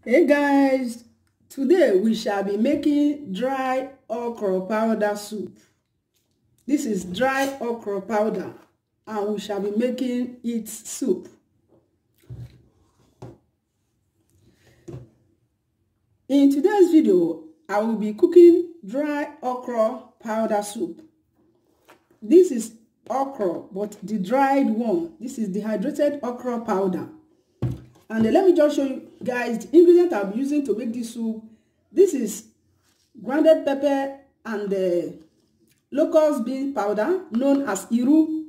Hey guys, today we shall be making dry okra powder soup. This is dry okra powder and we shall be making its soup. In today's video, I will be cooking dry okra powder soup. This is okra, but the dried one. This is dehydrated okra powder. And let me just show you guys the ingredient I'll be using to make this soup. This is grounded pepper and locust bean powder known as iru.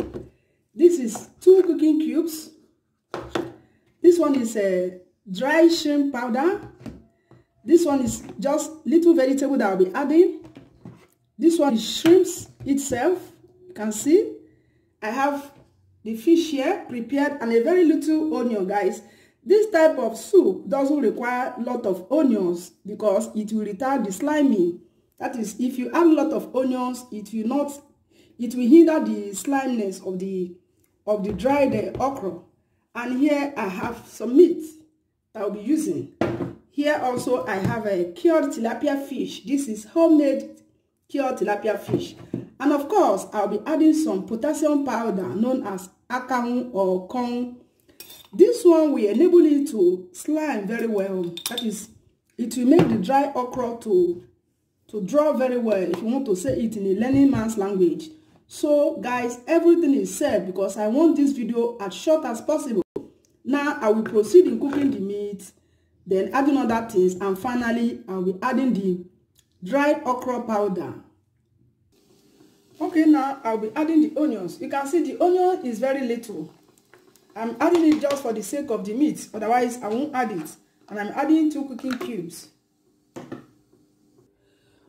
This is 2 cooking cubes. This one is a dry shrimp powder. This one is just little vegetable that I'll be adding. This one is shrimps itself. You can see I have the fish here prepared and a very little onion, guys. This type of soup doesn't require a lot of onions because it will retard the sliming. That is, if you add a lot of onions, it will hinder the slimeness of the dried okra. And here I have some meat that I'll be using. Here also I have a cured tilapia fish. This is homemade cured tilapia fish. And of course, I'll be adding some potassium powder known as akamu or corn. This one will enable it to slime very well. That is, it will make the dry okra to draw very well, if you want to say it in a learning man's language. So guys, everything is said because I want this video as short as possible. Now I will proceed in cooking the meat, then adding other things, and finally I'll be adding the dried okra powder. Okay, now I'll be adding the onions. You can see the onion is very little. I'm adding it just for the sake of the meat, otherwise I won't add it. And I'm adding 2 cooking cubes.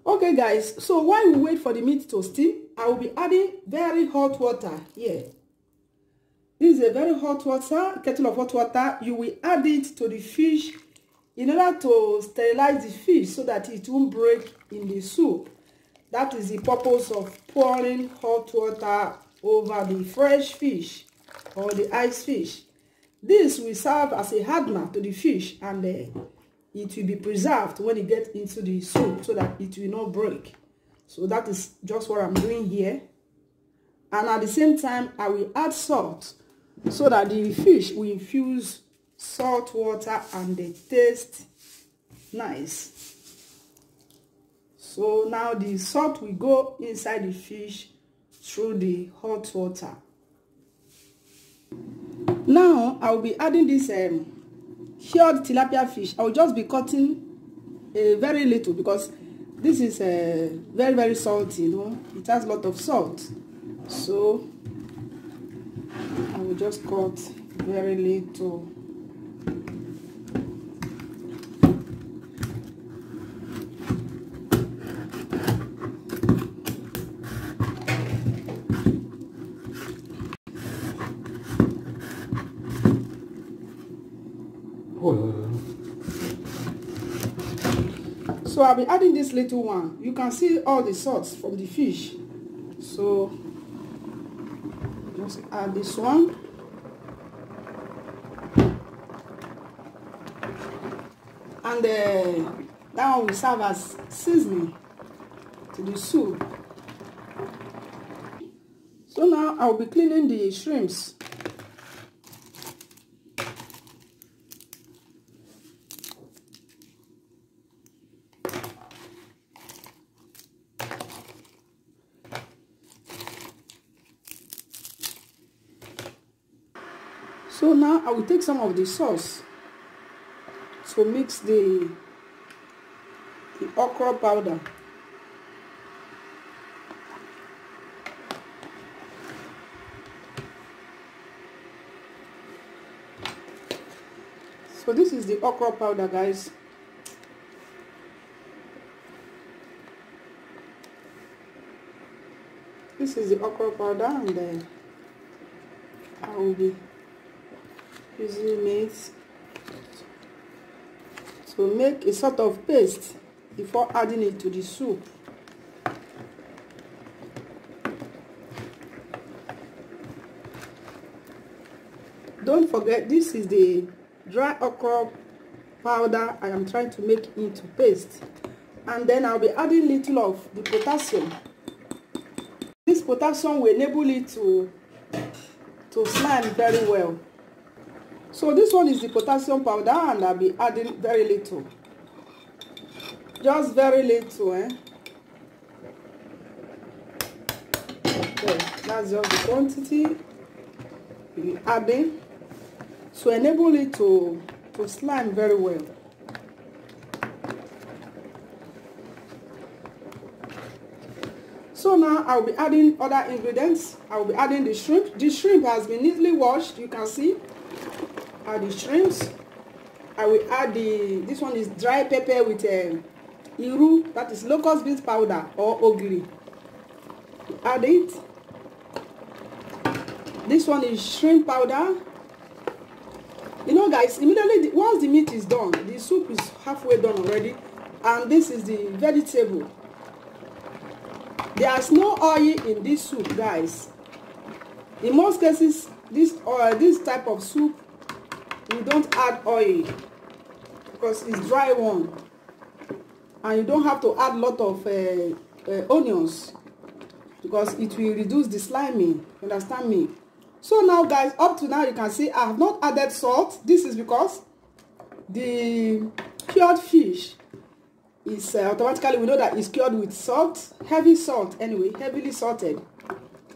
Okay guys, so while we wait for the meat to steam, I will be adding very hot water here. This is a very hot water, kettle of hot water. You will add it to the fish in order to sterilize the fish so that it won't break in the soup. That is the purpose of pouring hot water over the fresh fish or the ice fish. This will serve as a hardener to the fish, and it will be preserved when it gets into the soup so that it will not break. So that is just what I'm doing here. And at the same time, I will add salt so that the fish will infuse salt water and they taste nice. So now the salt will go inside the fish through the hot water. Now I will be adding this cured tilapia fish. I will just be cutting a very little because this is very, very salty, you know. It has a lot of salt. So I will just cut very little. So I'll be adding this little one. You can see all the salts from the fish. So just add this one. And that one will serve as seasoning to the soup. So now I'll be cleaning the shrimps. So now I will take some of the sauce to mix the okra powder. So this is the okra powder, guys. This is the okra powder, and then I will be using it to make a sort of paste before adding it to the soup. Don't forget, this is the dry okra powder I am trying to make into paste. And then I'll be adding little of the potassium. This potassium will enable it to slime very well. So this one is the potassium powder, and I'll be adding very little. Just very little, Okay, that's just the quantity we'll be adding to enable it to slime very well. So now I'll be adding other ingredients. I'll be adding the shrimp. The shrimp has been neatly washed, you can see. Add the shrimps. I will add this one is dry pepper with iru, that is locust beans powder or ogiri. Add it. This one is shrimp powder. You know, guys, immediately once the meat is done, the soup is halfway done already, and this is the vegetable. There's no oil in this soup, guys. In most cases, this type of soup, you don't add oil because it's dry one, and you don't have to add a lot of onions because it will reduce the slimy. Understand me? So now, guys, up to now you can see I have not added salt. This is because the cured fish is automatically, we know that it's cured with salt, heavy salt anyway, heavily salted.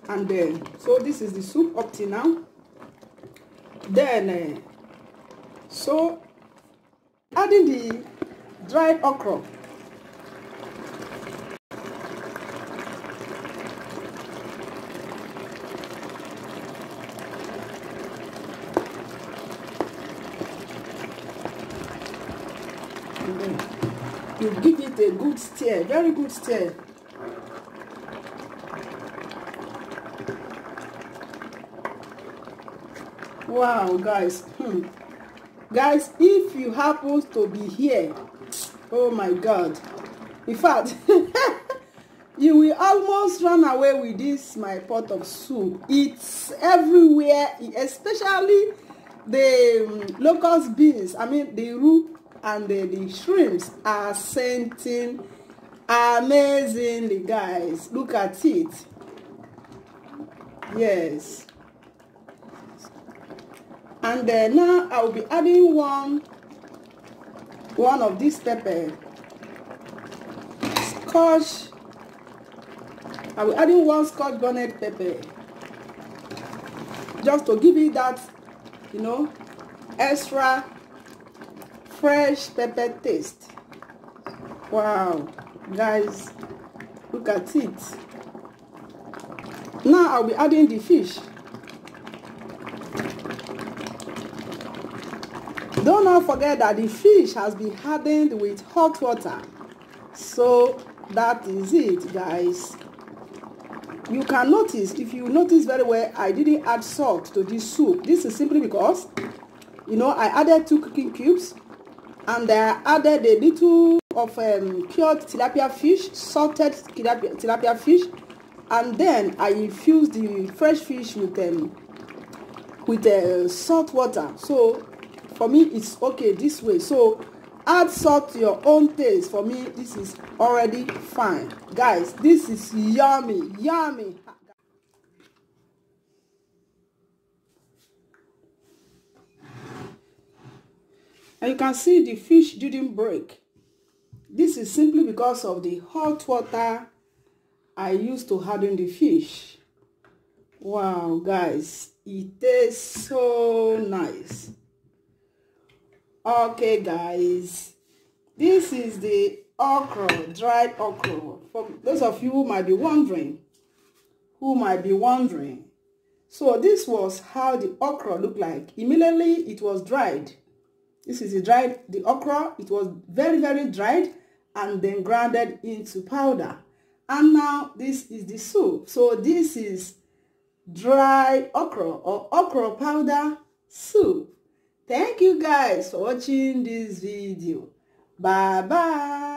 And then so this is the soup up to now. Then so adding the dried okra. And then you give it a good stir, very good stir. Wow, guys. Guys, if you happen to be here, oh my God, in fact, you will almost run away with this my pot of soup. It's everywhere, especially the locust beans, I mean the roux and the shrimps are scenting amazingly, guys. Look at it. Yes. And then now I will be adding one of these pepper. Scotch. I will adding one Scotch bonnet pepper. Just to give it that, you know, extra fresh pepper taste. Wow, guys, look at it. Now I'll be adding the fish. Don't not forget that the fish has been hardened with hot water. So that is it, guys. You can notice, if you notice very well, I didn't add salt to this soup. This is simply because, you know, I added 2 cooking cubes, and I added a little of cured tilapia fish, salted tilapia fish, and then I infused the fresh fish with salt water. So for me, it's okay this way. So add salt to your own taste. For me, this is already fine. Guys, this is yummy, yummy. And you can see the fish didn't break. This is simply because of the hot water I used to harden the fish. Wow, guys, it tastes so nice. Okay, guys, this is the okra, dried okra. For those of you who might be wondering, so this was how the okra looked like. Immediately it was dried. This is the okra. It was very, very dried and then grounded into powder. And now this is the soup. So this is dried okra or okra powder soup. Thank you guys for watching this video. Bye bye.